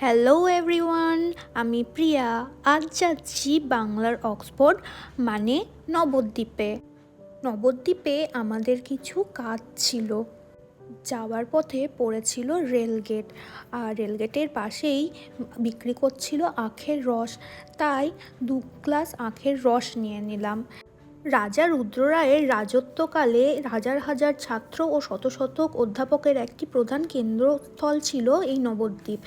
Hello everyone, আমি প্রিয়া। আজ যাচ্ছি বাংলার অক্সফোর্ড মানে নবদ্বীপে। নবদ্বীপে আমাদের কিছু কাজ ছিল। যাওয়ার পথে পড়েছিল রেলগেট, আর রেলগেটের পাশেই বিক্রি করছিল আখের রস, তাই 2 গ্লাস আখের রস নিয়ে নিলাম। রাজা রুদ্ররায়ের রাজত্বকালে হাজার হাজার ছাত্র ও শত শত অধ্যাপকের একটি প্রধান কেন্দ্রস্থল ছিল এই নবদ্বীপ।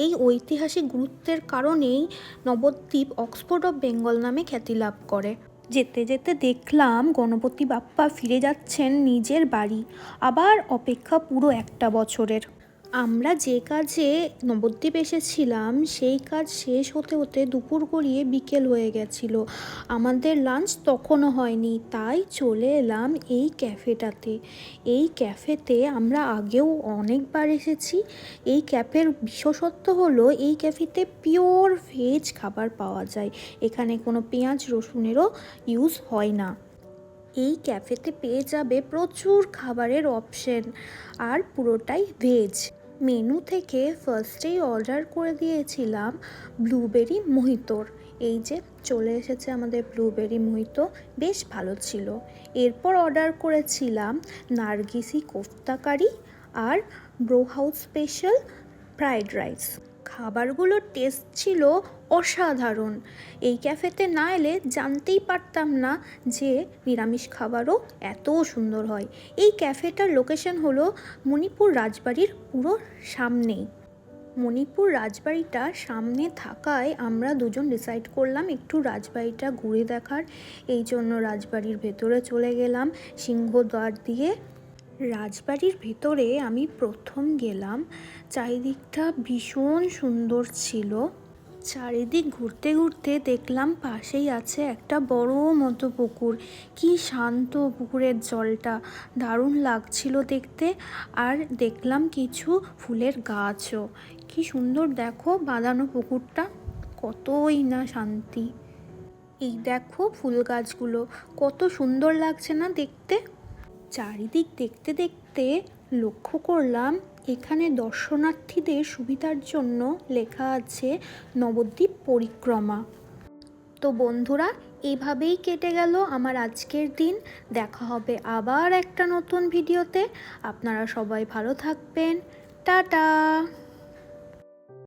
এই ঐতিহাসিক গুরুত্বের কারণেই নবদ্বীপ অক্সফোর্ড অফ বেঙ্গল নামে খ্যাতি লাভ করে। যেতে যেতে দেখলাম গণপতি বাপ্পা ফিরে যাচ্ছেন নিজের বাড়ি, আবার অপেক্ষা পুরো 1 বছরের। আমরা যে কাজে নবদ্বীপ এসেছিলাম সেই কাজ শেষ হতে হতে দুপুর গড়িয়ে বিকেল হয়ে গেছিল। আমাদের লাঞ্চ তখনও হয়নি, তাই চলে এলাম এই ক্যাফেটাতে। এই ক্যাফেতে আমরা আগেও অনেকবার এসেছি। এই ক্যাফের বিশেষত্ব হলো এই ক্যাফেতে পিওর ভেজ খাবার পাওয়া যায়। এখানে কোনো পেঁয়াজ রসুনেরও ইউজ হয় না। এই ক্যাফেতে পেয়ে যাবে প্রচুর খাবারের অপশন, আর পুরোটাই ভেজ। মেনু থেকে ফার্স্টেই অর্ডার করে দিয়েছিলাম ব্লুবেরি মোহিতোর। এই যে চলে এসেছে আমাদের ব্লুবেরি মোহিতো, বেশ ভালো ছিল। এরপর অর্ডার করেছিলাম নার্গিসি কোফতা কারি আর bro house special fried rice. খাবারগুলোর টেস্ট ছিল অসাধারণ। এই ক্যাফেতে না এলে জানতেই পারতাম না যে নিরামিষ খাবারও এত সুন্দর হয়। এই ক্যাফেটার লোকেশন হলো মণিপুর রাজবাড়ির পুরো সামনেই। মণিপুর রাজবাড়িটা সামনে থাকায় আমরা দুজন ডিসাইড করলাম একটু রাজবাড়িটা ঘুরে দেখার। এই জন্য রাজবাড়ির ভেতরে চলে গেলাম সিংহদ্বার দিয়ে। রাজবাড়ির ভেতরে আমি প্রথম গেলাম, চারিদিকটা ভীষণ সুন্দর ছিল। চারিদিক ঘুরতে ঘুরতে দেখলাম পাশেই আছে একটা বড় মতো পুকুর। কি শান্ত পুকুরের জলটা, দারুণ লাগছিল দেখতে। আর দেখলাম কিছু ফুলের গাছও, কি সুন্দর দেখো বাঁধানো পুকুরটা, কতই না শান্তি। এই দেখো ফুল গাছগুলো কত সুন্দর লাগছে না দেখতে। চারিদিক দেখতে দেখতে লক্ষ্য করলাম এখানে দর্শনার্থীদের সুবিধার জন্য লেখা আছে নবদ্বীপ পরিক্রমা। তো বন্ধুরা, এইভাবেই কেটে গেল আমার আজকের দিন। দেখা হবে আবার একটা নতুন ভিডিওতে। আপনারা সবাই ভালো থাকবেন। টাটা।